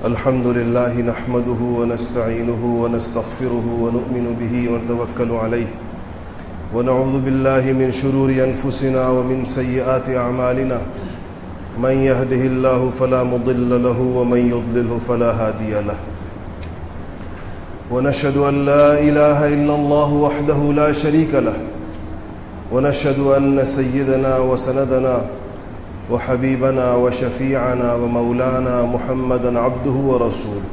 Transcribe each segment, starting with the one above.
الحمد لله نحمده ونستعينه ونستغفره ونؤمن به ونتوكل عليه ونعوذ بالله من شرور أنفسنا ومن سيئات أعمالنا من يهده الله فلا مضل له ومن يضلله فلا هادي له ونشهد أن لا إله إلا الله وحده لا شريك له ونشهد أن سيدنا وسندنا وحبيبنا وشفيعنا ومولانا محمدا عبده ورسوله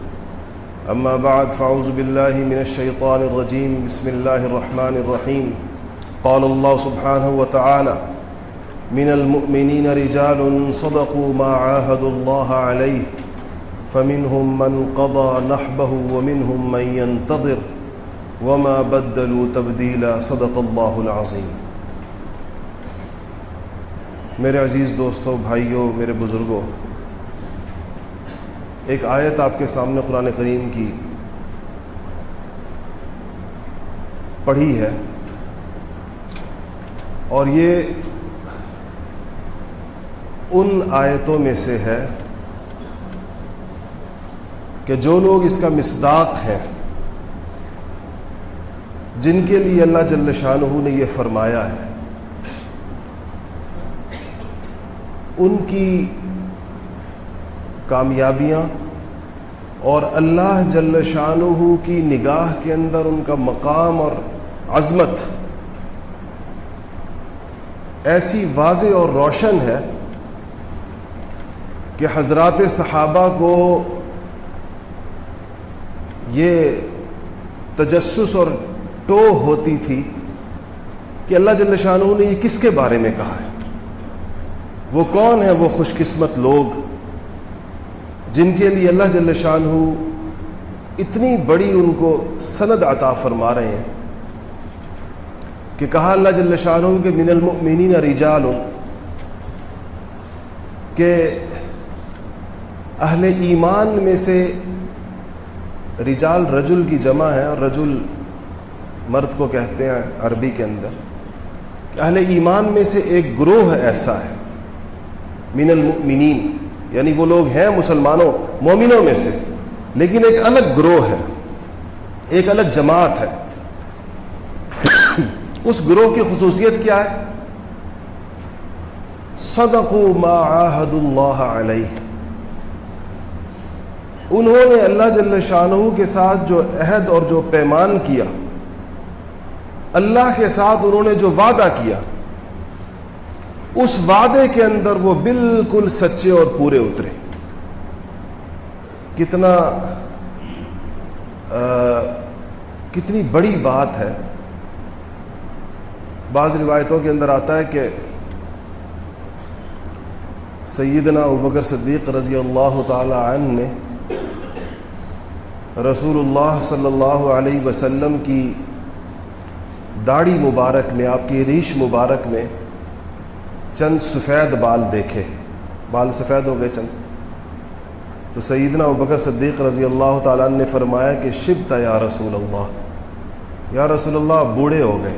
أما بعد فأعوذ بالله من الشيطان الرجيم بسم الله الرحمن الرحيم قال الله سبحانه وتعالى من المؤمنين رجال صدقوا ما عاهدوا الله عليه فمنهم من قضى نحبه ومنهم من ينتظر وما بدلوا تبديلا صدق الله العظيم۔ میرے عزیز دوستوں، بھائیوں، میرے بزرگوں، ایک آیت آپ کے سامنے قرآن کریم کی پڑھی ہے، اور یہ ان آیتوں میں سے ہے کہ جو لوگ اس کا مصداق ہیں، جن کے لیے اللہ جل شانہ نے یہ فرمایا ہے، ان کی کامیابیاں اور اللہ جل شانہ کی نگاہ کے اندر ان کا مقام اور عظمت ایسی واضح اور روشن ہے کہ حضرات صحابہ کو یہ تجسس اور ٹو ہوتی تھی کہ اللہ جل شانہ نے یہ کس کے بارے میں کہا ہے، وہ کون ہیں وہ خوش قسمت لوگ جن کے لیے اللہ جل شانہ اتنی بڑی ان کو سند عطا فرما رہے ہیں کہ کہا اللہ جل شانہ کہ من المؤمنین رجال، کہ اہل ایمان میں سے، رجال رجل کی جمع ہے اور رجل مرد کو کہتے ہیں عربی کے اندر، کہ اہل ایمان میں سے ایک گروہ ایسا ہے، من المؤمنین یعنی وہ لوگ ہیں مسلمانوں مومنوں میں سے، لیکن ایک الگ گروہ ہے، ایک الگ جماعت ہے۔ اس گروہ کی خصوصیت کیا ہے؟ صدقوا ما عاہدوا اللہ علیہ، انہوں نے اللہ جل شانہ کے ساتھ جو عہد اور جو پیمان کیا، اللہ کے ساتھ انہوں نے جو وعدہ کیا، اس وعدے کے اندر وہ بالکل سچے اور پورے اترے۔ کتنی بڑی بات ہے۔ بعض روایتوں کے اندر آتا ہے کہ سیدنا ابوبکر صدیق رضی اللہ تعالی عنہ نے رسول اللہ صلی اللہ علیہ وسلم کی داڑھی مبارک میں، آپ کی ریش مبارک میں چند سفید بال دیکھے، بال سفید ہو گئے چند، تو سیدنا ابوبکر صدیق رضی اللہ تعالیٰ عنہ نے فرمایا کہ شبت یا رسول اللہ، یا رسول اللہ آپ بوڑھے ہو گئے،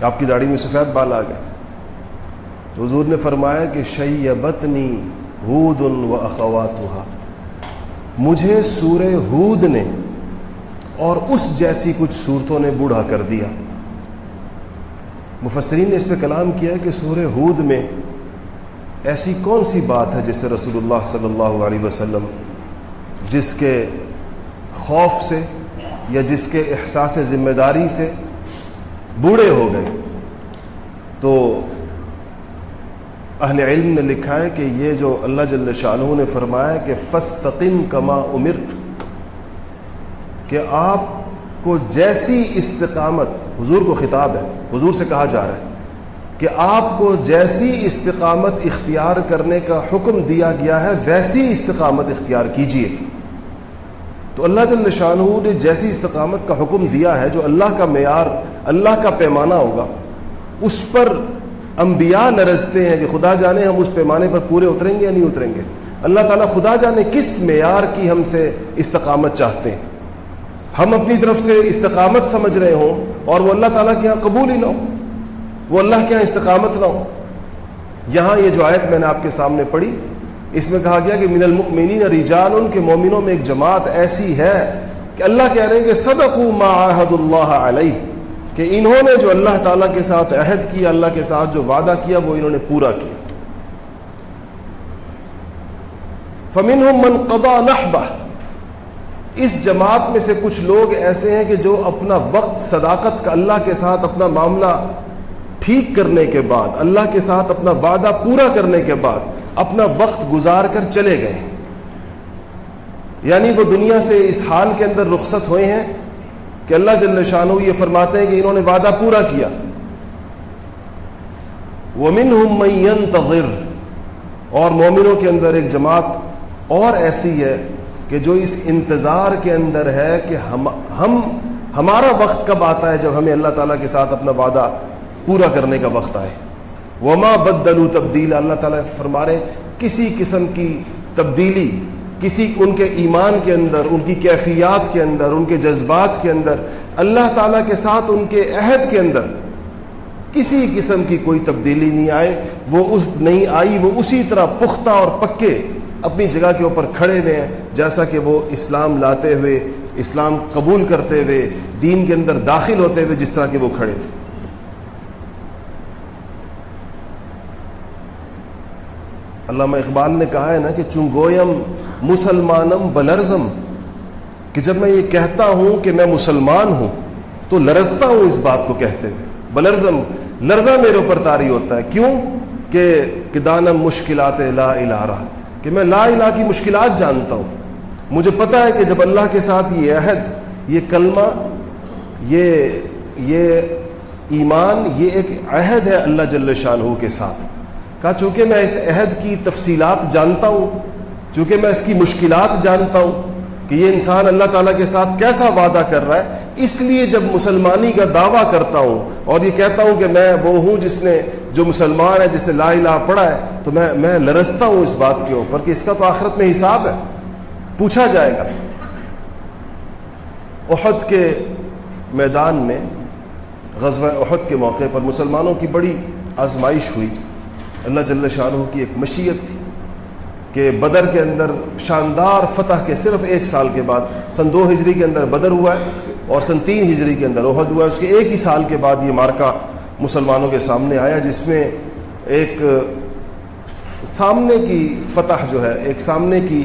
آپ کی داڑھی میں سفید بال آ گئے۔ تو حضور نے فرمایا کہ شیبتنی ہود و اخواتھا، مجھے سورہ ہود نے اور اس جیسی کچھ صورتوں نے بوڑھا کر دیا۔ مفسرین نے اس پہ کلام کیا ہے کہ سورہ ہود میں ایسی کون سی بات ہے جس سے رسول اللہ صلی اللہ علیہ وسلم جس کے خوف سے یا جس کے احساس ذمہ داری سے بوڑھے ہو گئے؟ تو اہل علم نے لکھا ہے کہ یہ جو اللہ جل شانہ نے فرمایا کہ فاستقم کما امرت، کہ آپ کو جیسی استقامت، حضور کو خطاب ہے، حضور سے کہا جا رہا ہے کہ آپ کو جیسی استقامت اختیار کرنے کا حکم دیا گیا ہے ویسی استقامت اختیار کیجیے۔ تو اللہ جل شانہ نے جیسی استقامت کا حکم دیا ہے، جو اللہ کا معیار، اللہ کا پیمانہ ہوگا، اس پر انبیاء لرزتے ہیں کہ خدا جانے ہم اس پیمانے پر پورے اتریں گے یا نہیں اتریں گے۔ اللہ تعالیٰ خدا جانے کس معیار کی ہم سے استقامت چاہتے ہیں۔ ہم اپنی طرف سے استقامت سمجھ رہے ہوں اور وہ اللہ تعالیٰ کے یہاں قبول ہی نہ ہو، وہ اللہ کے یہاں استقامت نہ ہو۔ یہاں یہ جو آیت میں نے آپ کے سامنے پڑھی اس میں کہا گیا کہ من المؤمنین رجال، کے مومنوں میں ایک جماعت ایسی ہے کہ اللہ کہہ رہے ہیں کہ صدقوا ما عاہدوا اللہ علیہ، کہ انہوں نے جو اللہ تعالیٰ کے ساتھ عہد کیا، اللہ کے ساتھ جو وعدہ کیا، وہ انہوں نے پورا کیا۔ فمنہم من قضى نحبہ، اس جماعت میں سے کچھ لوگ ایسے ہیں کہ جو اپنا وقت صداقت کا اللہ کے ساتھ اپنا معاملہ ٹھیک کرنے کے بعد، اللہ کے ساتھ اپنا وعدہ پورا کرنے کے بعد اپنا وقت گزار کر چلے گئے، یعنی وہ دنیا سے اس حال کے اندر رخصت ہوئے ہیں کہ اللہ جل شانہ یہ فرماتے ہیں کہ انہوں نے وعدہ پورا کیا۔ وَمِنْهُمْ مَنْ يَنْتَظِرُ، اور مومنوں کے اندر ایک جماعت اور ایسی ہے کہ جو اس انتظار کے اندر ہے کہ ہمارا وقت کب آتا ہے، جب ہمیں اللہ تعالیٰ کے ساتھ اپنا وعدہ پورا کرنے کا وقت آئے۔ وما بدلوا تبدیلا، اللہ تعالیٰ فرما رہے کسی قسم کی تبدیلی، ان کے ایمان کے اندر، ان کی کیفیات کے اندر، ان کے جذبات کے اندر، اللہ تعالیٰ کے ساتھ ان کے عہد کے اندر کسی قسم کی کوئی تبدیلی نہیں آئی، وہ اسی طرح پختہ اور پکے اپنی جگہ کے اوپر کھڑے ہوئے ہیں جیسا کہ وہ اسلام لاتے ہوئے، اسلام قبول کرتے ہوئے، دین کے اندر داخل ہوتے ہوئے جس طرح کہ وہ کھڑے تھے۔ علامہ اقبال نے کہا ہے نا کہ چنگویم مسلمانم بلرزم، کہ جب میں یہ کہتا ہوں کہ میں مسلمان ہوں تو لرزتا ہوں اس بات کو کہتے ہوئے، بلرزم، لرزہ میرے اوپر طاری ہوتا ہے۔ کیوں؟ کہ دانم مشکلات لا الہ، کہ میں لا الہ کی مشکلات جانتا ہوں، مجھے پتہ ہے کہ جب اللہ کے ساتھ یہ عہد، یہ کلمہ، یہ ایمان، یہ ایک عہد ہے اللہ جل شانہ کے ساتھ، کہا چونکہ میں اس عہد کی تفصیلات جانتا ہوں، چونکہ میں اس کی مشکلات جانتا ہوں کہ یہ انسان اللہ تعالیٰ کے ساتھ کیسا وعدہ کر رہا ہے، اس لیے جب مسلمانی کا دعویٰ کرتا ہوں اور یہ کہتا ہوں کہ میں وہ ہوں جو مسلمان ہے، جس نے لا الہ پڑھا ہے، تو میں لرزتا ہوں اس بات کے اوپر کہ اس کا تو آخرت میں حساب ہے، پوچھا جائے گا۔ احد کے میدان میں، غزوہ احد کے موقع پر مسلمانوں کی بڑی آزمائش ہوئی، اللہ جل شانہ کی ایک مشیت تھی کہ بدر کے اندر شاندار فتح کے صرف ایک سال کے بعد، سن 2 ہجری کے اندر بدر ہوا ہے اور سن 3 ہجری کے اندر احد ہوا ہے، اس کے ایک ہی سال کے بعد یہ مارکہ مسلمانوں کے سامنے آیا، جس میں ایک سامنے کی فتح جو ہے، ایک سامنے کی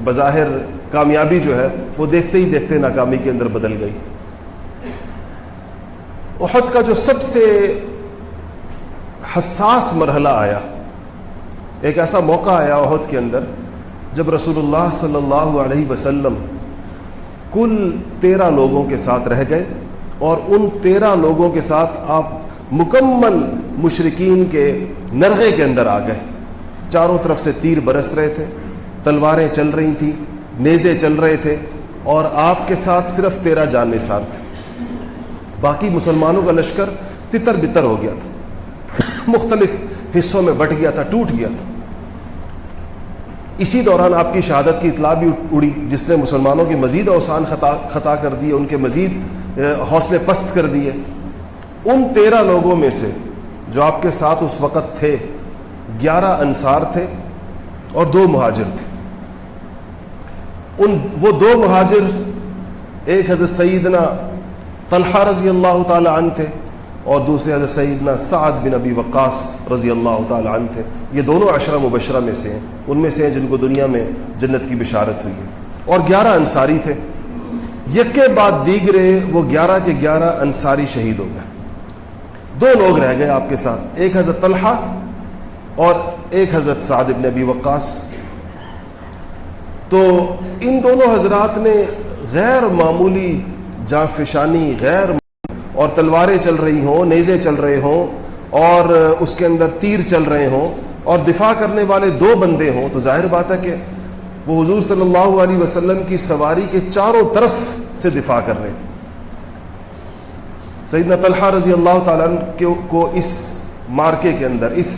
بظاہر کامیابی جو ہے، وہ دیکھتے ہی دیکھتے ناکامی کے اندر بدل گئی۔ احد کا جو سب سے حساس مرحلہ آیا، ایک ایسا موقع آیا احد کے اندر جب رسول اللہ صلی اللہ علیہ وسلم کل 13 لوگوں کے ساتھ رہ گئے، اور ان 13 لوگوں کے ساتھ آپ مکمل مشرکین کے نرغے کے اندر آ گئے۔ چاروں طرف سے تیر برس رہے تھے، تلواریں چل رہی تھیں، نیزے چل رہے تھے، اور آپ کے ساتھ صرف 13 جان نثار تھے، باقی مسلمانوں کا لشکر تتر بتر ہو گیا تھا، مختلف حصوں میں بٹ گیا تھا، ٹوٹ گیا تھا۔ اسی دوران آپ کی شہادت کی اطلاع بھی اڑی، جس نے مسلمانوں کی مزید اوسان خطا کر دیے، ان کے مزید حوصلے پست کر دیے۔ ان 13 لوگوں میں سے جو آپ کے ساتھ اس وقت تھے، 11 انصار تھے اور 2 مہاجر تھے۔ وہ 2 مہاجر، ایک حضرت سیدنا طلحہ رضی اللہ تعالی عنہ تھے اور دوسرے حضرت سیدنا سعد بن ابی وقاص رضی اللہ تعالی عنہ تھے۔ یہ دونوں عشرہ مبشرہ میں سے ہیں، ان میں سے ہیں جن کو دنیا میں جنت کی بشارت ہوئی ہے، اور 11 انصاری تھے۔ یکے بعد دیگرے وہ 11 کے 11 انصاری شہید ہو گئے، 2 لوگ رہ گئے آپ کے ساتھ، ایک حضرت طلحہ اور ایک حضرت سعد بن ابی وقاص۔ تو ان دونوں حضرات نے غیر معمولی جانفشانی، اور تلواریں چل رہی ہوں، نیزے چل رہے ہوں، اور اس کے اندر تیر چل رہے ہوں، اور دفاع کرنے والے 2 بندے ہوں، تو ظاہر بات ہے کہ وہ حضور صلی اللہ علیہ وسلم کی سواری کے چاروں طرف سے دفاع کر رہے تھے۔ سیدنا طلحہ رضی اللہ تعالیٰ عنہ کو اس مارکے کے اندر، اس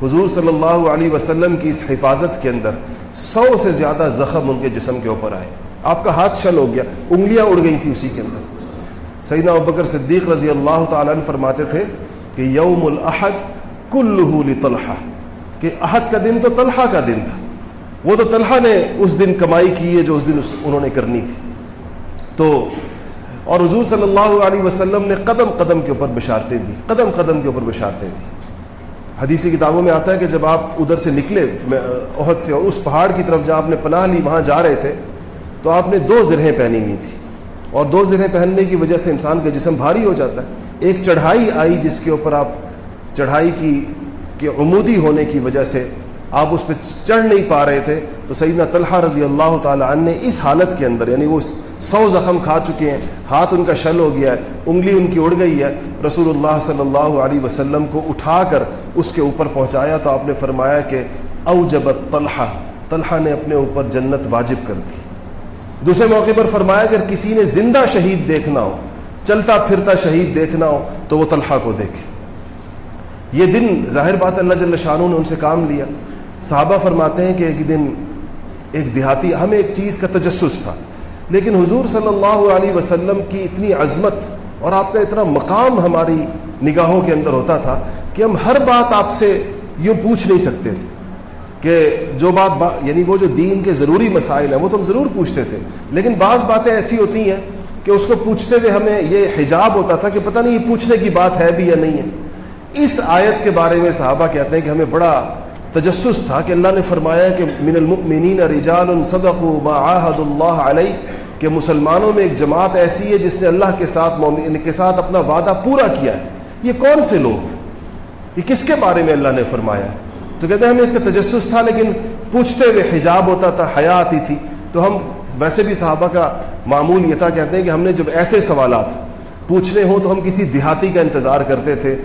حضور صلی اللہ علیہ وسلم کی اس حفاظت کے اندر 100 سے زیادہ زخم ان کے جسم کے اوپر آئے، آپ کا ہاتھ شل ہو گیا، انگلیاں اڑ گئی تھیں اسی کے اندر۔ سیدنا ابوبکر صدیق رضی اللہ تعالیٰ عنہ فرماتے تھے کہ یوم الاحد کلہ لطلحہ، کہ احد کا دن تو طلحہ کا دن تھا، وہ تو طلحہ نے اس دن کمائی کی ہے جو اس دن انہوں نے کرنی تھی. تو اور حضور صلی اللہ علیہ وسلم نے قدم قدم کے اوپر بشارتیں دی، قدم قدم کے اوپر بشارتیں دی. حدیثی کتابوں میں آتا ہے کہ جب آپ ادھر سے نکلے احد سے اور اس پہاڑ کی طرف جہاں آپ نے پناہ لی وہاں جا رہے تھے تو آپ نے 2 زرہیں پہنی ہوئی تھی، اور 2 زرہیں پہننے کی وجہ سے انسان کا جسم بھاری ہو جاتا ہے. ایک چڑھائی آئی جس کے اوپر آپ چڑھائی کی عمودی ہونے کی وجہ سے آپ اس پہ چڑھ نہیں پا رہے تھے، تو سیدنا طلحہ رضی اللہ تعالی عنہ نے اس حالت کے اندر، یعنی وہ 100 زخم کھا چکے ہیں، ہاتھ ان کا شل ہو گیا ہے، انگلی ان کی اڑ گئی ہے، رسول اللہ صلی اللہ علیہ وسلم کو اٹھا کر اس کے اوپر پہنچایا تو آپ نے فرمایا کہ اوجبت طلحہ نے اپنے اوپر جنت واجب کر دی. دوسرے موقع پر فرمایا کہ اگر کسی نے زندہ شہید دیکھنا ہو، چلتا پھرتا شہید دیکھنا ہو تو وہ طلحہ کو دیکھے. یہ دن ظاہر بات اللہ جل شانہ نے ان سے کام لیا. صحابہ فرماتے ہیں کہ ایک دن ایک دیہاتی، ہمیں ایک چیز کا تجسس تھا، لیکن حضور صلی اللہ علیہ وسلم کی اتنی عظمت اور آپ کا اتنا مقام ہماری نگاہوں کے اندر ہوتا تھا کہ ہم ہر بات آپ سے یوں پوچھ نہیں سکتے تھے کہ جو بات یعنی وہ جو دین کے ضروری مسائل ہیں وہ تو ہم ضرور پوچھتے تھے، لیکن بعض باتیں ایسی ہوتی ہیں کہ اس کو پوچھتے ہوئے ہمیں یہ حجاب ہوتا تھا کہ پتہ نہیں یہ پوچھنے کی بات ہے بھی یا نہیں ہے. اس آیت کے بارے میں صحابہ کہتے ہیں کہ ہمیں بڑا تجسس تھا کہ اللہ نے فرمایا کہ من المؤمنین رجال صدقوا ما عاهدوا اللہ علیہ، کہ مسلمانوں میں ایک جماعت ایسی ہے جس نے اللہ کے ساتھ اپنا وعدہ پورا کیا ہے. یہ کون سے لوگ ہیں؟ یہ کس کے بارے میں اللہ نے فرمایا ہے؟ تو کہتے ہیں ہمیں اس کا تجسس تھا، لیکن پوچھتے ہوئے حجاب ہوتا تھا، حیا آتی تھی. تو ہم ویسے بھی صحابہ کا معمول یہ تھا، کہتے ہیں کہ ہم نے جب ایسے سوالات پوچھنے ہوں تو ہم کسی دیہاتی کا انتظار کرتے تھے.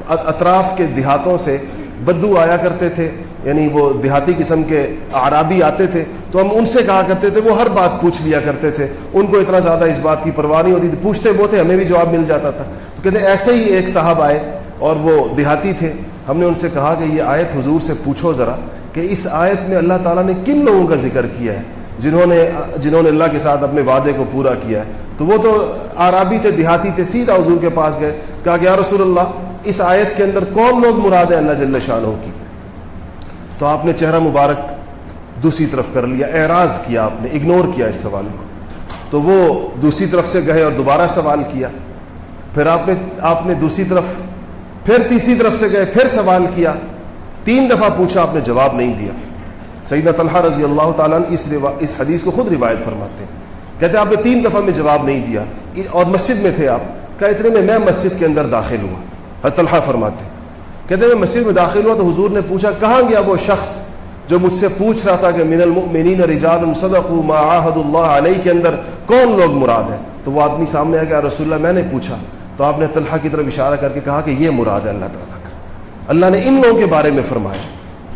اطراف کے دیہاتوں سے بدو آیا کرتے تھے، یعنی وہ دیہاتی قسم کے اعرابی آتے تھے، تو ہم ان سے کہا کرتے تھے، وہ ہر بات پوچھ لیا کرتے تھے، ان کو اتنا زیادہ اس بات کی پرواہ نہیں ہوتی تھی، پوچھتے وہ تھے، ہمیں بھی جواب مل جاتا تھا. تو کہتے ہیں ایسے ہی ایک صاحب آئے اور وہ دیہاتی تھے. ہم نے ان سے کہا کہ یہ آیت حضور سے پوچھو ذرا کہ اس آیت میں اللہ تعالیٰ نے کن لوگوں کا ذکر کیا ہے جنہوں نے اللہ کے ساتھ اپنے وعدے کو پورا کیا ہے. تو وہ تو اعرابی تھے، دیہاتی تھے، سیدھا حضور کے پاس گئے، کہا کہ یا رسول اللہ اس آیت کے اندر کون لوگ مراد ہیں اللہ جل شانہ کی؟ تو آپ نے چہرہ مبارک دوسری طرف کر لیا، اعراض کیا، آپ نے اگنور کیا اس سوال کو. تو وہ دوسری طرف سے گئے اور دوبارہ سوال کیا، پھر آپ نے دوسری طرف، پھر تیسری طرف سے گئے، پھر سوال کیا، 3 دفعہ پوچھا، آپ نے جواب نہیں دیا. سیدنا طلحہ رضی اللہ تعالیٰ عنہ اس حدیث کو خود روایت فرماتے ہیں، کہتے ہیں آپ نے 3 دفعہ میں جواب نہیں دیا اور مسجد میں تھے آپ. کہا اتنے میں مسجد کے اندر داخل ہوا. حضرت طلحہ فرماتے ہیں، کہتے ہیں میں مسجد میں داخل ہوا تو حضور نے پوچھا کہاں گیا وہ شخص جو مجھ سے پوچھ رہا تھا کہ من المؤمنین رجال صدقوا ما عاهدوا اللہ علیہ کے اندر کون لوگ مراد ہیں؟ تو وہ آدمی سامنے آ گیا، رسول اللہ میں نے پوچھا. تو آپ نے طلحہ کی طرف اشارہ کر کے کہا کہ یہ مراد ہے اللہ تعالیٰ کا. اللہ نے ان لوگوں کے بارے میں فرمایا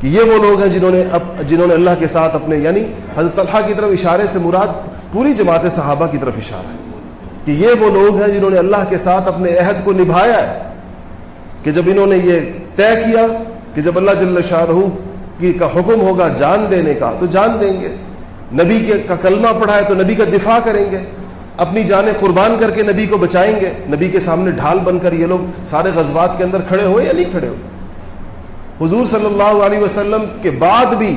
کہ یہ وہ لوگ ہیں جنہوں نے اللہ کے ساتھ اپنے، یعنی حضرت طلحہ کی طرف اشارے سے مراد پوری جماعت صحابہ کی طرف اشارہ ہے کہ یہ وہ لوگ ہیں جنہوں نے اللہ کے ساتھ اپنے عہد کو نبھایا ہے، کہ جب انہوں نے یہ طے کیا کہ جب اللہ جل شانہ کا حکم ہوگا جان دینے کا تو جان دیں گے، نبی کا کلمہ پڑھا ہے تو نبی کا دفاع کریں گے، اپنی جانیں قربان کر کے نبی کو بچائیں گے. نبی کے سامنے ڈھال بن کر یہ لوگ سارے غزوات کے اندر کھڑے ہوئے یا نہیں کھڑے ہوئے. حضور صلی اللہ علیہ وسلم کے بعد بھی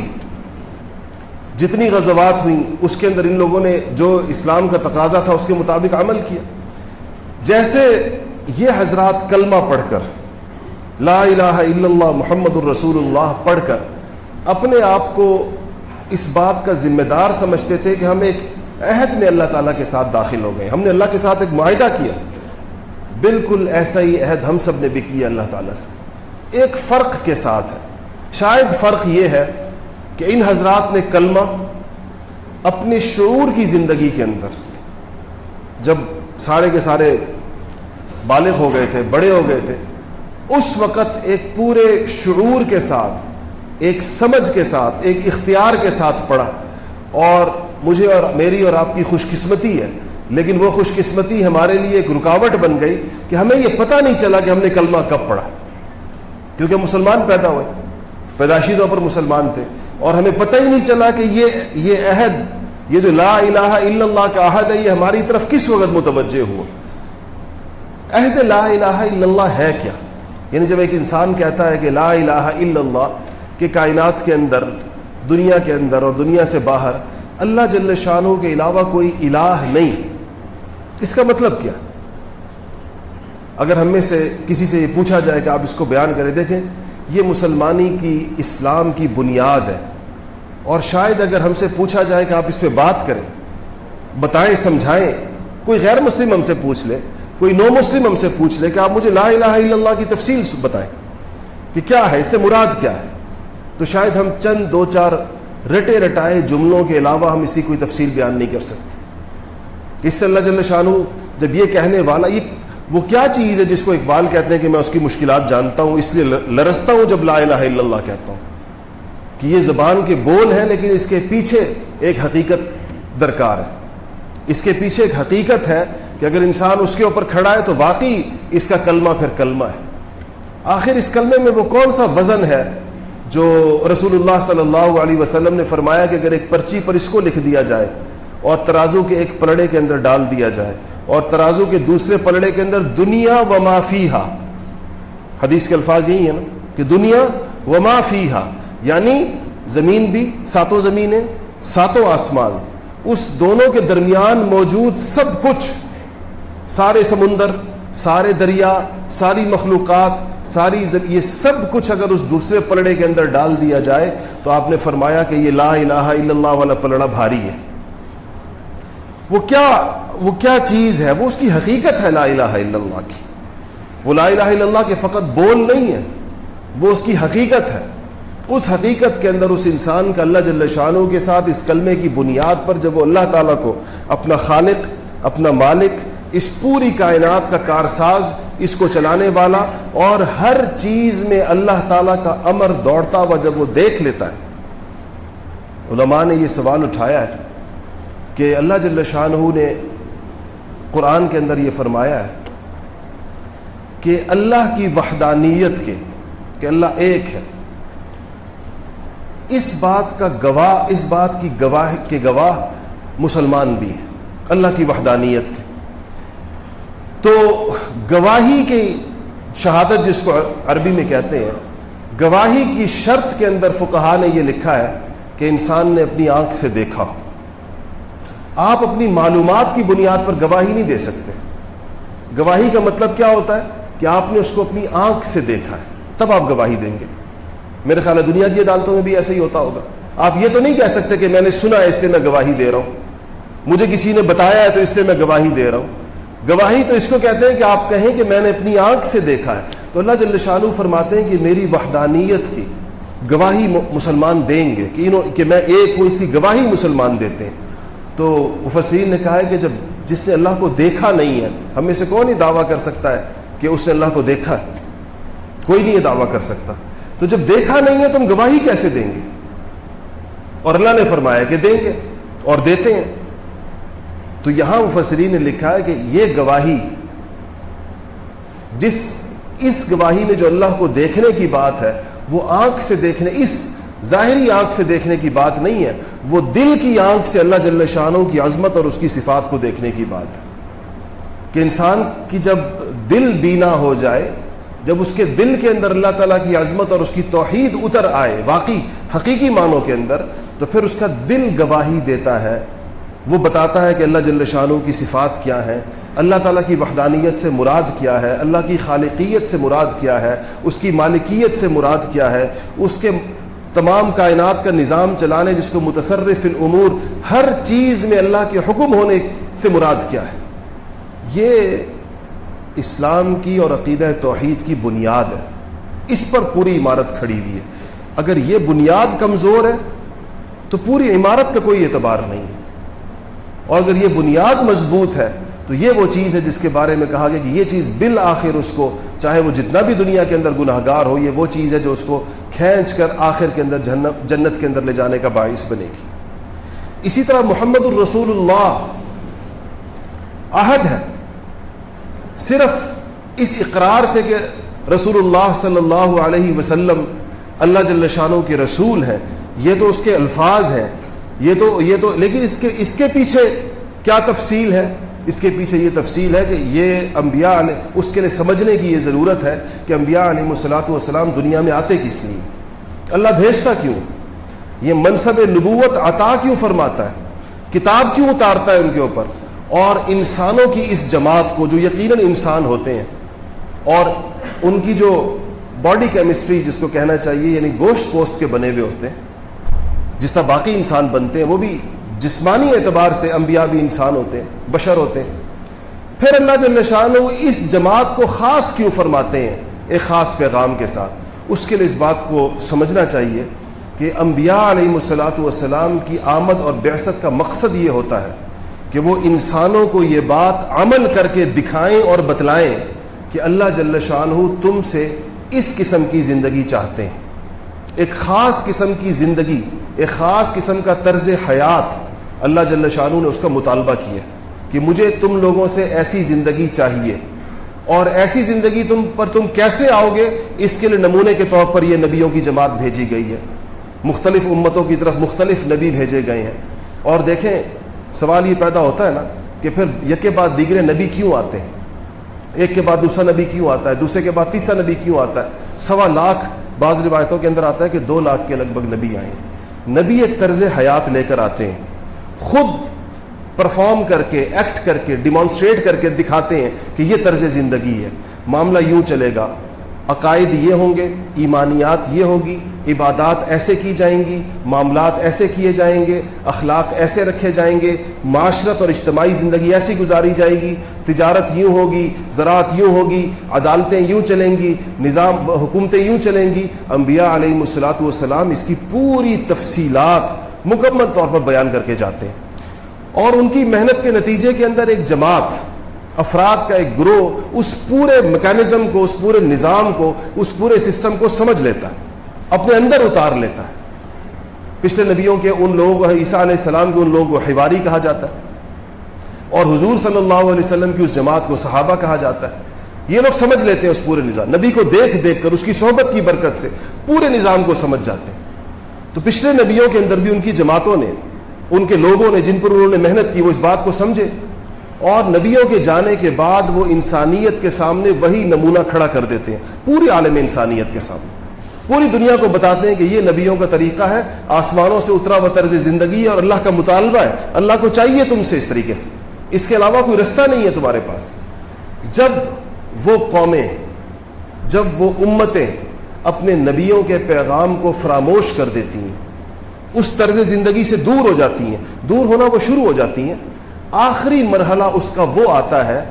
جتنی غزوات ہوئیں اس کے اندر ان لوگوں نے جو اسلام کا تقاضا تھا اس کے مطابق عمل کیا. جیسے یہ حضرات کلمہ پڑھ کر لا الہ الا اللہ محمد الرسول اللہ پڑھ کر اپنے آپ کو اس بات کا ذمہ دار سمجھتے تھے کہ ہم ایک عہد میں اللہ تعالیٰ کے ساتھ داخل ہو گئے، ہم نے اللہ کے ساتھ ایک معاہدہ کیا. بالکل ایسا ہی عہد ہم سب نے بھی کیا اللہ تعالیٰ سے، ایک فرق کے ساتھ ہے. شاید فرق یہ ہے کہ ان حضرات نے کلمہ اپنے شعور کی زندگی کے اندر جب سارے کے سارے بالغ ہو گئے تھے، بڑے ہو گئے تھے، اس وقت ایک پورے شعور کے ساتھ، ایک سمجھ کے ساتھ، ایک اختیار کے ساتھ پڑھا. اور مجھے اور میری اور آپ کی خوش قسمتی ہے، لیکن وہ خوش قسمتی ہمارے لیے ایک رکاوٹ بن گئی کہ ہمیں یہ پتہ نہیں چلا کہ ہم نے کلمہ کب پڑھا، کیونکہ مسلمان پیدا ہوئے، پیدائشی طور پر مسلمان تھے، اور ہمیں پتہ ہی نہیں چلا کہ یہ عہد، یہ جو لا الہ الا اللہ کا عہد ہے، یہ ہماری طرف کس وقت متوجہ ہوا. عہد لا الہ الا اللہ ہے کیا؟ یعنی جب ایک انسان کہتا ہے کہ لا الہ الا اللہ، کہ کائنات کے اندر، دنیا کے اندر اور دنیا سے باہر اللہ جل شانہ کے علاوہ کوئی الہ نہیں، اس کا مطلب کیا؟ اگر ہم میں سے کسی سے یہ پوچھا جائے کہ آپ اس کو بیان کریں، دیکھیں یہ مسلمانی کی، اسلام کی بنیاد ہے، اور شاید اگر ہم سے پوچھا جائے کہ آپ اس پہ بات کریں، بتائیں، سمجھائیں، کوئی غیر مسلم ہم سے پوچھ لے، کوئی نو مسلم ہم سے پوچھ لے کہ آپ مجھے لا الہ الا اللہ کی تفصیل بتائیں کہ کیا ہے، اس سے مراد کیا ہے، تو شاید ہم چند دو چار رٹے رٹائے جملوں کے علاوہ ہم اسی کوئی تفصیل بیان نہیں کر سکتے۔ اس سے اللہ جل شانہ جب یہ کہنے والا، یہ وہ کیا چیز ہے جس کو اقبال کہتے ہیں کہ میں اس کی مشکلات جانتا ہوں، اس لیے لرزتا ہوں جب لا الہ الا اللہ کہتا ہوں، کہ یہ زبان کے بول ہیں لیکن اس کے پیچھے ایک حقیقت درکار ہے، اس کے پیچھے ایک حقیقت ہے کہ اگر انسان اس کے اوپر کھڑا ہے تو واقعی اس کا کلمہ پھر کلمہ ہے۔ آخر اس کلمے میں وہ کون سا وزن ہے جو رسول اللہ صلی اللہ علیہ وسلم نے فرمایا کہ اگر ایک پرچی پر اس کو لکھ دیا جائے اور ترازو کے ایک پلڑے کے اندر ڈال دیا جائے اور ترازو کے دوسرے پلڑے کے اندر دنیا و ما فیہا، حدیث کے الفاظ یہی ہیں نا کہ دنیا و ما فیہا، یعنی زمین بھی، ساتوں زمینیں، ساتوں آسمان، اس دونوں کے درمیان موجود سب کچھ، سارے سمندر، سارے دریا، ساری مخلوقات، یہ سب کچھ اگر اس دوسرے پلڑے کے اندر ڈال دیا جائے تو آپ نے فرمایا کہ یہ لا الہ الا اللہ والا پلڑا بھاری ہے۔ وہ کیا چیز ہے؟ وہ اس کی حقیقت ہے لا الہ الا اللہ کی۔ وہ لا الہ الا اللہ کے فقط بول نہیں ہے، وہ اس کی حقیقت ہے۔ اس حقیقت کے اندر اس انسان کا اللہ جل شانہ کے ساتھ اس کلمے کی بنیاد پر جب وہ اللہ تعالیٰ کو اپنا خالق، اپنا مالک، اس پوری کائنات کا کارساز، اس کو چلانے والا اور ہر چیز میں اللہ تعالیٰ کا امر دوڑتا ہوا جب وہ دیکھ لیتا ہے، علماء نے یہ سوال اٹھایا ہے کہ اللہ جل شانہ نے قرآن کے اندر یہ فرمایا ہے کہ اللہ کی وحدانیت کے، کہ اللہ ایک ہے، اس بات کی گواہ مسلمان بھی ہیں، اللہ کی وحدانیت کے۔ تو گواہی کی شہادت جس کو عربی میں کہتے ہیں، گواہی کی شرط کے اندر فقہا نے یہ لکھا ہے کہ انسان نے اپنی آنکھ سے دیکھا۔ آپ اپنی معلومات کی بنیاد پر گواہی نہیں دے سکتے۔ گواہی کا مطلب کیا ہوتا ہے کہ آپ نے اس کو اپنی آنکھ سے دیکھا ہے، تب آپ گواہی دیں گے۔ میرے خیال ہے دنیا کی عدالتوں میں بھی ایسا ہی ہوتا ہوگا۔ آپ یہ تو نہیں کہہ سکتے کہ میں نے سنا ہے اس لیے میں گواہی دے رہا ہوں، مجھے کسی نے بتایا ہے تو اس لیے میں گواہی دے رہا ہوں۔ گواہی تو اس کو کہتے ہیں کہ آپ کہیں کہ میں نے اپنی آنکھ سے دیکھا ہے۔ تو اللہ جل شانہ فرماتے ہیں کہ میری وحدانیت کی گواہی مسلمان دیں گے، کہ میں ایک ہوں، اس کی گواہی مسلمان دیتے ہیں۔ تو مفسرین نے کہا ہے کہ جس نے اللہ کو دیکھا نہیں ہے، ہم میں سے کون یہ دعویٰ کر سکتا ہے کہ اس نے اللہ کو دیکھا ہے؟ کوئی نہیں یہ دعویٰ کر سکتا۔ تو جب دیکھا نہیں ہے تو ہم گواہی کیسے دیں گے؟ اور اللہ نے فرمایا کہ دیں گے اور دیتے ہیں۔ تو یہاں مفسرین نے لکھا ہے کہ یہ گواہی، اس گواہی میں جو اللہ کو دیکھنے کی بات ہے، وہ آنکھ سے دیکھنے، اس ظاہری آنکھ سے دیکھنے کی بات نہیں ہے، وہ دل کی آنکھ سے اللہ جل شانہ کی عظمت اور اس کی صفات کو دیکھنے کی بات ہے۔ کہ انسان کی جب دل بینا ہو جائے، جب اس کے دل کے اندر اللہ تعالیٰ کی عظمت اور اس کی توحید اتر آئے واقعی حقیقی معنوں کے اندر، تو پھر اس کا دل گواہی دیتا ہے، وہ بتاتا ہے کہ اللہ جل شانہ کی صفات کیا ہیں، اللہ تعالیٰ کی وحدانیت سے مراد کیا ہے، اللہ کی خالقیت سے مراد کیا ہے، اس کی مالکیت سے مراد کیا ہے، اس کے تمام کائنات کا نظام چلانے، جس کو متصرف الامور، ہر چیز میں اللہ کے حکم ہونے سے مراد کیا ہے۔ یہ اسلام کی اور عقیدہ توحید کی بنیاد ہے، اس پر پوری عمارت کھڑی ہوئی ہے۔ اگر یہ بنیاد کمزور ہے تو پوری عمارت کا کوئی اعتبار نہیں ہے، اور اگر یہ بنیاد مضبوط ہے تو یہ وہ چیز ہے جس کے بارے میں کہا گیا کہ یہ چیز بالآخر اس کو، چاہے وہ جتنا بھی دنیا کے اندر گناہ گار ہو، یہ وہ چیز ہے جو اس کو کھینچ کر آخر کے اندر جنت کے اندر لے جانے کا باعث بنے گی۔ اسی طرح محمد الرسول اللہ عہد ہے صرف اس اقرار سے کہ رسول اللہ صلی اللہ علیہ وسلم اللہ جل شانہ کے رسول ہیں، یہ تو اس کے الفاظ ہیں، یہ تو لیکن اس کے پیچھے کیا تفصیل ہے؟ اس کے پیچھے یہ تفصیل ہے کہ یہ انبیاء اس کے لیے سمجھنے کی یہ ضرورت ہے کہ انبیاء علیہ الصلوۃ والسلام دنیا میں آتے کس لیے، اللہ بھیجتا کیوں؟ یہ منصب نبوت عطا کیوں فرماتا ہے؟ کتاب کیوں اتارتا ہے ان کے اوپر؟ اور انسانوں کی اس جماعت کو جو یقیناً انسان ہوتے ہیں اور ان کی جو باڈی کیمسٹری جس کو کہنا چاہیے یعنی گوشت پوست کے بنے ہوئے ہوتے ہیں، جس طرح باقی انسان بنتے ہیں وہ بھی جسمانی اعتبار سے انبیاء بھی انسان ہوتے ہیں، بشر ہوتے ہیں، پھر اللہ جل شانہ اس جماعت کو خاص کیوں فرماتے ہیں ایک خاص پیغام کے ساتھ؟ اس کے لیے اس بات کو سمجھنا چاہیے کہ انبیاء علیہم الصلاۃ والسلام کی آمد اور بعثت کا مقصد یہ ہوتا ہے کہ وہ انسانوں کو یہ بات عمل کر کے دکھائیں اور بتلائیں کہ اللہ جل شانہ تم سے اس قسم کی زندگی چاہتے ہیں، ایک خاص قسم کی زندگی، ایک خاص قسم کا طرز حیات اللہ جل شانہ نے اس کا مطالبہ کیا کہ مجھے تم لوگوں سے ایسی زندگی چاہیے، اور ایسی زندگی تم کیسے آؤ گے؟ اس کے لیے نمونے کے طور پر یہ نبیوں کی جماعت بھیجی گئی ہے، مختلف امتوں کی طرف مختلف نبی بھیجے گئے ہیں۔ اور دیکھیں سوال یہ پیدا ہوتا ہے نا کہ پھر یک کے بعد دیگرے نبی کیوں آتے ہیں؟ ایک کے بعد دوسرا نبی کیوں آتا ہے؟ دوسرے کے بعد تیسرا نبی کیوں آتا ہے؟ 1.25 لاکھ بعض روایتوں کے اندر آتا ہے کہ 2 لاکھ کے لگ بھگ نبی آئے ہیں۔ نبی ایک طرز حیات لے کر آتے ہیں، خود پرفارم کر کے، ایکٹ کر کے، ڈیمانسٹریٹ کر کے دکھاتے ہیں کہ یہ طرز زندگی ہے، معاملہ یوں چلے گا، عقائد یہ ہوں گے، ایمانیات یہ ہوگی، عبادات ایسے کی جائیں گی، معاملات ایسے کیے جائیں گے، اخلاق ایسے رکھے جائیں گے، معاشرت اور اجتماعی زندگی ایسی گزاری جائے گی، تجارت یوں ہوگی، زراعت یوں ہوگی، عدالتیں یوں چلیں گی، نظام حکومتیں یوں چلیں گی۔ انبیاء علیہم الصلاۃ والسلام اس کی پوری تفصیلات مکمل طور پر بیان کر کے جاتے ہیں، اور ان کی محنت کے نتیجے کے اندر ایک جماعت، افراد کا ایک گروہ اس پورے میکانزم کو، اس پورے نظام کو، اس پورے سسٹم کو سمجھ لیتا ہے، اپنے اندر اتار لیتا ہے۔ پچھلے نبیوں کے ان لوگوں کو، عیسیٰ علیہ السلام کے ان لوگوں کو حواری کہا جاتا ہے، اور حضور صلی اللہ علیہ وسلم کی اس جماعت کو صحابہ کہا جاتا ہے۔ یہ لوگ سمجھ لیتے ہیں اس پورے نظام، نبی کو دیکھ دیکھ کر، اس کی صحبت کی برکت سے پورے نظام کو سمجھ جاتے ہیں۔ تو پچھلے نبیوں کے اندر بھی ان کی جماعتوں نے، ان کے لوگوں نے جن پر انہوں نے محنت کی، وہ اس بات کو سمجھے، اور نبیوں کے جانے کے بعد وہ انسانیت کے سامنے وہی نمونہ کھڑا کر دیتے ہیں، پوری عالم انسانیت کے سامنے، پوری دنیا کو بتاتے ہیں کہ یہ نبیوں کا طریقہ ہے، آسمانوں سے اترا ہوا طرز زندگی ہے، اور اللہ کا مطالبہ ہے، اللہ کو چاہیے تم سے اس طریقے سے، اس کے علاوہ کوئی رستہ نہیں ہے تمہارے پاس۔ جب وہ قومیں، جب وہ امتیں اپنے نبیوں کے پیغام کو فراموش کر دیتی ہیں، اس طرز زندگی سے دور ہو جاتی ہیں، دور ہونا وہ شروع ہو جاتی ہیں، آخری مرحلہ اس کا وہ آتا ہے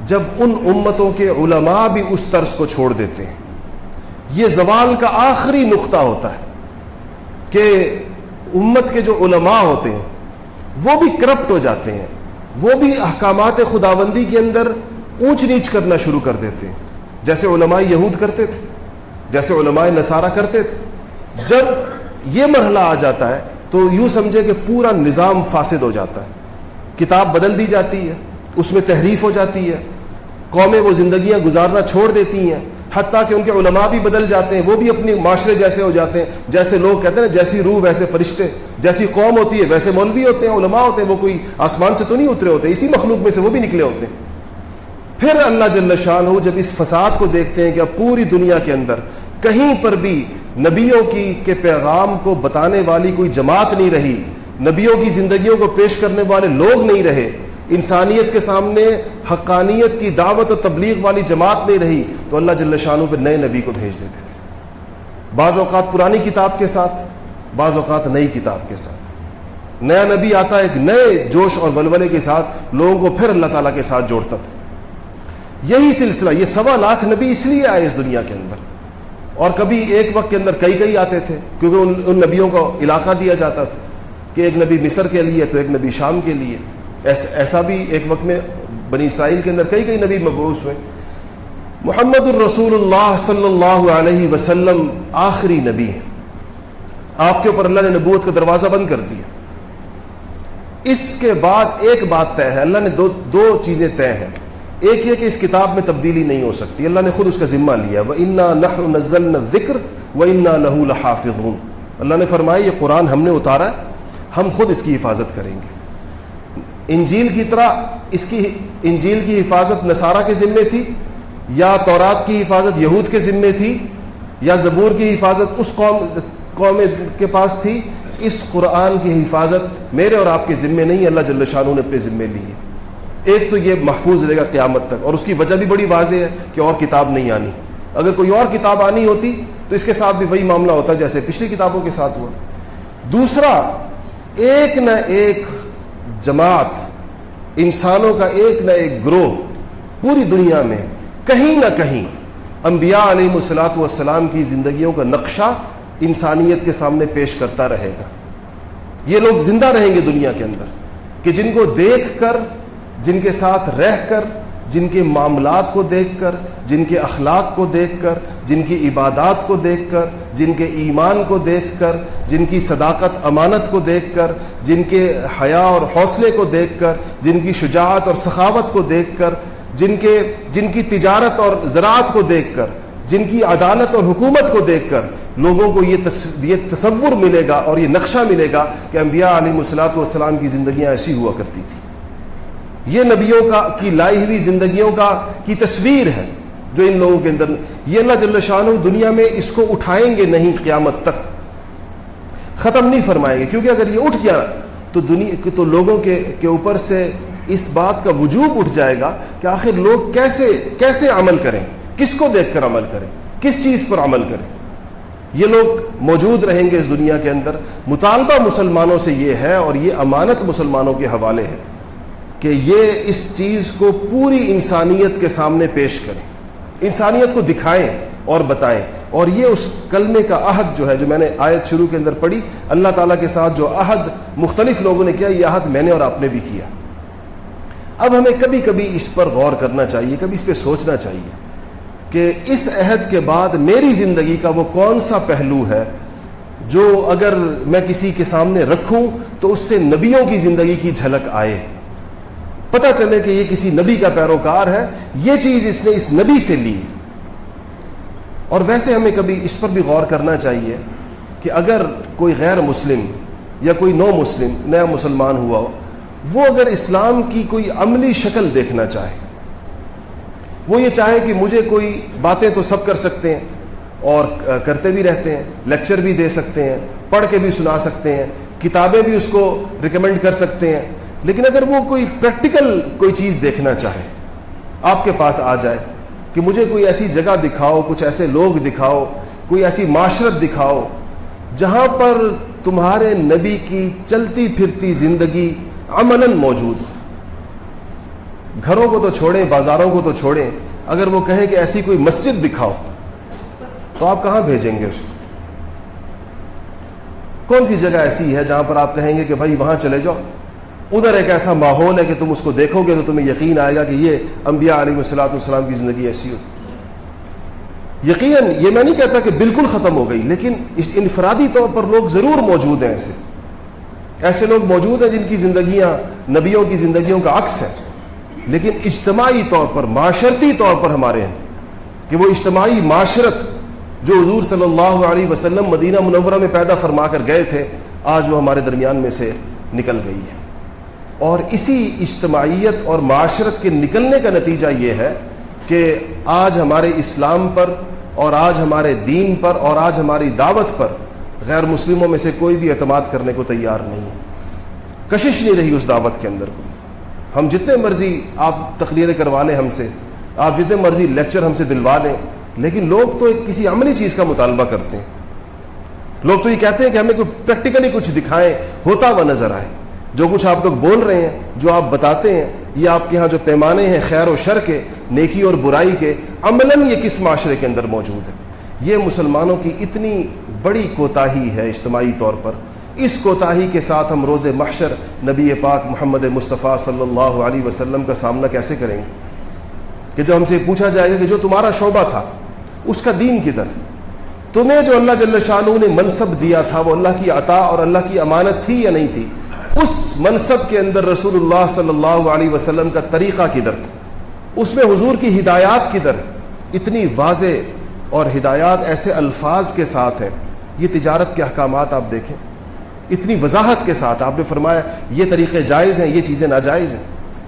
جب ان امتوں کے علماء بھی اس طرز کو چھوڑ دیتے ہیں۔ یہ زوال کا آخری نقطہ ہوتا ہے کہ امت کے جو علماء ہوتے ہیں وہ بھی کرپٹ ہو جاتے ہیں، وہ بھی احکامات خداوندی کے اندر اونچ نیچ کرنا شروع کر دیتے ہیں، جیسے علماء یہود کرتے تھے، جیسے علماء نصارہ کرتے تھے۔ جب یہ مرحلہ آ جاتا ہے تو یوں سمجھے کہ پورا نظام فاسد ہو جاتا ہے، کتاب بدل دی جاتی ہے، اس میں تحریف ہو جاتی ہے، قومیں وہ زندگیاں گزارنا چھوڑ دیتی ہیں، حتیٰ کہ ان کے علماء بھی بدل جاتے ہیں، وہ بھی اپنی معاشرے جیسے ہو جاتے ہیں، جیسے لوگ کہتے ہیں نا جیسی روح ویسے فرشتے، جیسی قوم ہوتی ہے ویسے مولوی ہوتے ہیں، علماء ہوتے ہیں، وہ کوئی آسمان سے تو نہیں اترے ہوتے، اسی مخلوق میں سے وہ بھی نکلے ہوتے ہیں۔ پھر اللہ جل شانہ جب اس فساد کو دیکھتے ہیں کہ اب پوری دنیا کے اندر کہیں پر بھی نبیوں کے پیغام کو بتانے والی کوئی جماعت نہیں رہی، نبیوں کی زندگیوں کو پیش کرنے والے لوگ نہیں رہے، انسانیت کے سامنے حقانیت کی دعوت و تبلیغ والی جماعت نہیں رہی، تو اللہ جل شانہ پہ نئے نبی کو بھیج دیتے تھے، بعض اوقات پرانی کتاب کے ساتھ، بعض اوقات نئی کتاب کے ساتھ۔ نیا نبی آتا ایک نئے جوش اور ولولے کے ساتھ، لوگوں کو پھر اللہ تعالیٰ کے ساتھ جوڑتا تھا۔ یہی سلسلہ، یہ 1.25 لاکھ نبی اس لیے آئے اس دنیا کے اندر، اور کبھی ایک وقت کے اندر کئی آتے تھے، کیونکہ ان نبیوں کو علاقہ دیا جاتا تھا کہ ایک نبی مصر کے لیے تو ایک نبی شام کے لیے، ایسا بھی ایک وقت میں بنی اسرائیل کے اندر کئی نبی مبعوث ہوئے۔ محمد الرسول اللہ صلی اللہ علیہ وسلم آخری نبی ہے، آپ کے اوپر اللہ نے نبوت کا دروازہ بند کر دیا۔ اس کے بعد ایک بات طے ہے، اللہ نے دو چیزیں طے ہیں، ایک یہ کہ اس کتاب میں تبدیلی نہیں ہو سکتی، اللہ نے خود اس کا ذمہ لیا، وَإِنَّا نَحْنُ نَزَّلْنَا الذِّكْرَ وَإِنَّا لَهُ لَحَافِظُونَ۔ اللہ نے فرمایا یہ قرآن ہم نے اتارا ہے، ہم خود اس کی حفاظت کریں گے۔ انجیل کی طرح انجیل کی حفاظت نصارہ کے ذمے تھی، یا تورات کی حفاظت یہود کے ذمے تھی، یا زبور کی حفاظت اس قوم قوم کے پاس تھی، اس قرآن کی حفاظت میرے اور آپ کے ذمے نہیں، اللہ جل شانہ نے اپنے ذمے لی ہے۔ ایک تو یہ محفوظ رہے گا قیامت تک، اور اس کی وجہ بھی بڑی واضح ہے کہ اور کتاب نہیں آنی۔ اگر کوئی اور کتاب آنی ہوتی تو اس کے ساتھ بھی وہی معاملہ ہوتا جیسے پچھلی کتابوں کے ساتھ ہوا۔ دوسرا، ایک نہ ایک جماعت، انسانوں کا ایک نہ ایک گروہ پوری دنیا میں کہیں نہ کہیں انبیاء علیہ الصلوۃ والسلام کی زندگیوں کا نقشہ انسانیت کے سامنے پیش کرتا رہے گا۔ یہ لوگ زندہ رہیں گے دنیا کے اندر کہ جن کو دیکھ کر، جن کے ساتھ رہ کر، جن کے معاملات کو دیکھ کر، جن کے اخلاق کو دیکھ کر، جن کی عبادات کو دیکھ کر، جن کے ایمان کو دیکھ کر، جن کی صداقت امانت کو دیکھ کر، جن کے حیا اور حوصلے کو دیکھ کر، جن کی شجاعت اور سخاوت کو دیکھ کر، جن کی تجارت اور زراعت کو دیکھ کر، جن کی عدالت اور حکومت کو دیکھ کر لوگوں کو یہ تصور ملے گا اور یہ نقشہ ملے گا کہ انبیاء علیہ الصلوۃ والسلام کی زندگیاں ایسی ہوا کرتی تھی۔ یہ نبیوں کی لائی ہوئی زندگیوں کی تصویر ہے جو ان لوگوں کے اندر، یہ اللہ جل شانہ دنیا میں اس کو اٹھائیں گے نہیں، قیامت تک ختم نہیں فرمائیں گے، کیونکہ اگر یہ اٹھ گیا تو لوگوں کے اوپر سے اس بات کا وجوب اٹھ جائے گا کہ آخر لوگ کیسے عمل کریں، کس کو دیکھ کر عمل کریں، کس چیز پر عمل کریں۔ یہ لوگ موجود رہیں گے اس دنیا کے اندر۔ مطالبہ مسلمانوں سے یہ ہے، اور یہ امانت مسلمانوں کے حوالے ہے کہ یہ اس چیز کو پوری انسانیت کے سامنے پیش کریں، انسانیت کو دکھائیں اور بتائیں۔ اور یہ اس کلمے کا عہد جو ہے، جو میں نے آیت شروع کے اندر پڑھی، اللہ تعالیٰ کے ساتھ جو عہد مختلف لوگوں نے کیا، یہ عہد میں نے اور آپ نے بھی کیا۔ اب ہمیں کبھی کبھی اس پر غور کرنا چاہیے، کبھی اس پہ سوچنا چاہیے کہ اس عہد کے بعد میری زندگی کا وہ کون سا پہلو ہے جو اگر میں کسی کے سامنے رکھوں تو اس سے نبیوں کی زندگی کی جھلک آئے، پتہ چلے کہ یہ کسی نبی کا پیروکار ہے، یہ چیز اس نے اس نبی سے لی۔ اور ویسے ہمیں کبھی اس پر بھی غور کرنا چاہیے کہ اگر کوئی غیر مسلم یا کوئی نو مسلم نیا مسلمان ہوا ہو، وہ اگر اسلام کی کوئی عملی شکل دیکھنا چاہے، وہ یہ چاہے کہ مجھے کوئی باتیں تو سب کر سکتے ہیں اور کرتے بھی رہتے ہیں، لیکچر بھی دے سکتے ہیں، پڑھ کے بھی سنا سکتے ہیں، کتابیں بھی اس کو ریکمینڈ کر سکتے ہیں، لیکن اگر وہ کوئی پریکٹیکل کوئی چیز دیکھنا چاہے، آپ کے پاس آ جائے کہ مجھے کوئی ایسی جگہ دکھاؤ، کچھ ایسے لوگ دکھاؤ، کوئی ایسی معاشرت دکھاؤ جہاں پر تمہارے نبی کی چلتی پھرتی زندگی عملاً موجود ہو، گھروں کو تو چھوڑیں، بازاروں کو تو چھوڑیں، اگر وہ کہے کہ ایسی کوئی مسجد دکھاؤ تو آپ کہاں بھیجیں گے اس کو؟ کون سی جگہ ایسی ہے جہاں پر آپ کہیں گے کہ بھائی وہاں چلے جاؤ، ادھر ایک ایسا ماحول ہے کہ تم اس کو دیکھو گے تو تمہیں یقین آئے گا کہ یہ انبیاء علیہ الصلوۃ والسلام کی زندگی ایسی ہوتی۔ یقیناً یہ میں نہیں کہتا کہ بالکل ختم ہو گئی، لیکن انفرادی طور پر لوگ ضرور موجود ہیں، ایسے لوگ موجود ہیں جن کی زندگیاں نبیوں کی زندگیوں کا عکس ہے، لیکن اجتماعی طور پر، معاشرتی طور پر ہمارے ہیں کہ وہ اجتماعی معاشرت جو حضور صلی اللہ علیہ وسلم مدینہ منورہ میں پیدا فرما کر گئے تھے، آج وہ ہمارے درمیان میں سے نکل گئی ہے۔ اور اسی اجتماعیت اور معاشرت کے نکلنے کا نتیجہ یہ ہے کہ آج ہمارے اسلام پر اور آج ہمارے دین پر اور آج ہماری دعوت پر غیر مسلموں میں سے کوئی بھی اعتماد کرنے کو تیار نہیں ہے، کشش نہیں رہی اس دعوت کے اندر کوئی۔ ہم جتنے مرضی آپ تقریریں کروا لیں ہم سے، آپ جتنے مرضی لیکچر ہم سے دلوا دیں، لیکن لوگ تو ایک کسی عملی چیز کا مطالبہ کرتے ہیں۔ لوگ تو یہ کہتے ہیں کہ ہمیں کوئی پریکٹیکلی کچھ دکھائیں، ہوتا ہوا نظر آئے۔ جو کچھ آپ لوگ بول رہے ہیں، جو آپ بتاتے ہیں، یہ آپ کے ہاں جو پیمانے ہیں خیر و شر کے، نیکی اور برائی کے، عملاً یہ کس معاشرے کے اندر موجود ہے؟ یہ مسلمانوں کی اتنی بڑی کوتاہی ہے اجتماعی طور پر۔ اس کوتاہی کے ساتھ ہم روز محشر نبی پاک محمد مصطفیٰ صلی اللہ علیہ وسلم کا سامنا کیسے کریں گے؟ کہ جو ہم سے پوچھا جائے گا کہ جو تمہارا شعبہ تھا اس کا دین کدھر؟ تمہیں جو اللہ جل شانہ نے منصب دیا تھا وہ اللہ کی عطا اور اللہ کی امانت تھی یا نہیں تھی؟ اس منصب کے اندر رسول اللہ صلی اللہ علیہ وسلم کا طریقہ کدھر تھا؟ اس میں حضور کی ہدایات کدھر؟ اتنی واضح اور ہدایات ایسے الفاظ کے ساتھ ہیں۔ یہ تجارت کے احکامات آپ دیکھیں، اتنی وضاحت کے ساتھ آپ نے فرمایا یہ طریقے جائز ہیں، یہ چیزیں ناجائز ہیں،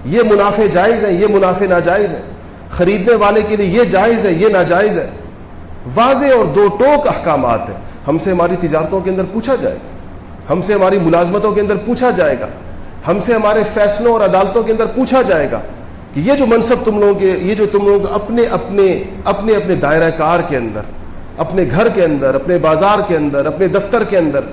یہ منافع جائز ہیں، یہ منافع ناجائز ہیں، خریدنے والے کے لیے یہ جائز ہے، یہ ناجائز ہے۔ واضح اور دو ٹوک احکامات ہیں۔ ہم سے ہماری تجارتوں کے اندر پوچھا جائے گا, ہم سے ہماری ملازمتوں کے اندر پوچھا جائے گا, ہم سے ہمارے فیصلوں اور عدالتوں کے اندر پوچھا جائے گا کہ یہ جو منصب تم لوگوں کے, یہ جو تم لوگ اپنے دائرہ کار کے اندر, اپنے گھر کے اندر, اپنے بازار کے اندر, اپنے دفتر کے اندر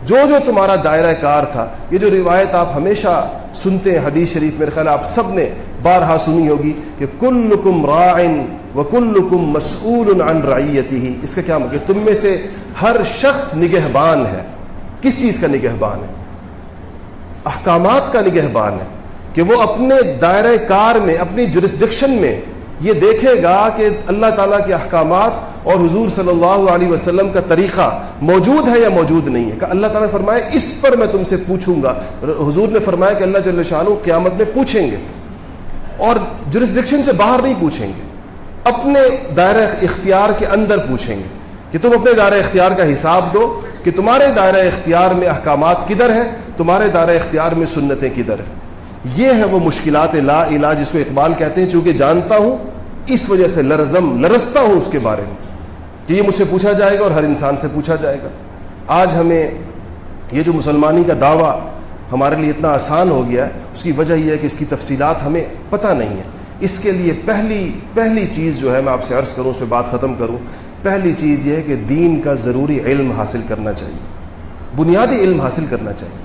جو تمہارا دائرہ کار تھا, یہ جو روایت آپ ہمیشہ سنتے ہیں حدیث شریف, میرے خیال آپ سب نے بارہا سنی ہوگی کہ کلکم راع وکلکم مسئول عن رعیتہ. اس کا کیا مطلب کہ تم میں سے ہر شخص نگہبان ہے. کس چیز کا نگہبان ہے؟ احکامات کا نگہبان ہے, کہ وہ اپنے دائرہ کار میں, اپنی جورسڈکشن میں یہ دیکھے گا کہ اللہ تعالیٰ کے احکامات اور حضور صلی اللہ علیہ وسلم کا طریقہ موجود ہے یا موجود نہیں ہے. کہ اللہ تعالیٰ نے فرمایا اس پر میں تم سے پوچھوں گا. حضور نے فرمایا کہ اللہ جل شانہ قیامت میں پوچھیں گے, اور جورسڈکشن سے باہر نہیں پوچھیں گے, اپنے دائرہ اختیار کے اندر پوچھیں گے کہ تم اپنے دائرہ اختیار کا حساب دو کہ تمہارے دائرہ اختیار میں احکامات کدھر ہیں, تمہارے دائرہ اختیار میں سنتیں کدھر ہیں. یہ ہیں وہ مشکلات لا الہ, جس کو اقبال کہتے ہیں چونکہ جانتا ہوں اس وجہ سے لرزتا ہوں اس کے بارے میں کہ یہ مجھ سے پوچھا جائے گا اور ہر انسان سے پوچھا جائے گا. آج ہمیں یہ جو مسلمانی کا دعویٰ ہمارے لیے اتنا آسان ہو گیا ہے, اس کی وجہ یہ ہے کہ اس کی تفصیلات ہمیں پتہ نہیں ہے. اس کے لیے پہلی چیز جو ہے, میں آپ سے عرض کروں, اس پہ بات ختم کروں, پہلی چیز یہ ہے کہ دین کا ضروری علم حاصل کرنا چاہیے, بنیادی علم حاصل کرنا چاہیے.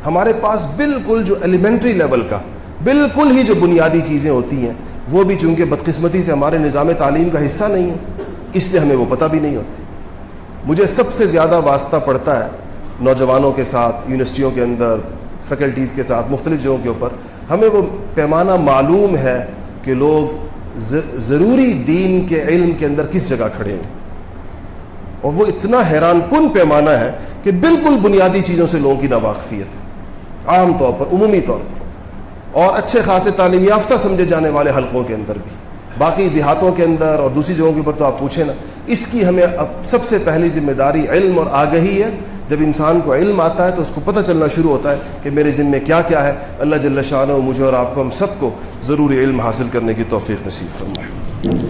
ہمارے پاس بالکل جو ایلیمنٹری لیول کا, بالکل ہی جو بنیادی چیزیں ہوتی ہیں, وہ بھی چونکہ بدقسمتی سے ہمارے نظام تعلیم کا حصہ نہیں ہے, اس لیے ہمیں وہ پتہ بھی نہیں ہوتی. مجھے سب سے زیادہ واسطہ پڑتا ہے نوجوانوں کے ساتھ, یونیورسٹیوں کے اندر, فیکلٹیز کے ساتھ, مختلف جگہوں کے اوپر. ہمیں وہ پیمانہ معلوم ہے کہ لوگ ضروری دین کے علم کے اندر کس جگہ کھڑے ہیں, اور وہ اتنا حیران کن پیمانہ ہے کہ بالکل بنیادی چیزوں سے لوگوں کی ناواقفیت, عام طور پر, عمومی طور پر, اور اچھے خاصے تعلیم یافتہ سمجھے جانے والے حلقوں کے اندر بھی. باقی دیہاتوں کے اندر اور دوسری جگہوں کے اوپر تو آپ پوچھیں نا. اس کی ہمیں اب سب سے پہلی ذمہ داری علم اور آگہی ہے. جب انسان کو علم آتا ہے تو اس کو پتہ چلنا شروع ہوتا ہے کہ میرے ذمہ کیا کیا ہے. اللہ جل شانہ مجھے اور آپ کو, ہم سب کو ضروری علم حاصل کرنے کی توفیق نصیب فرمائے.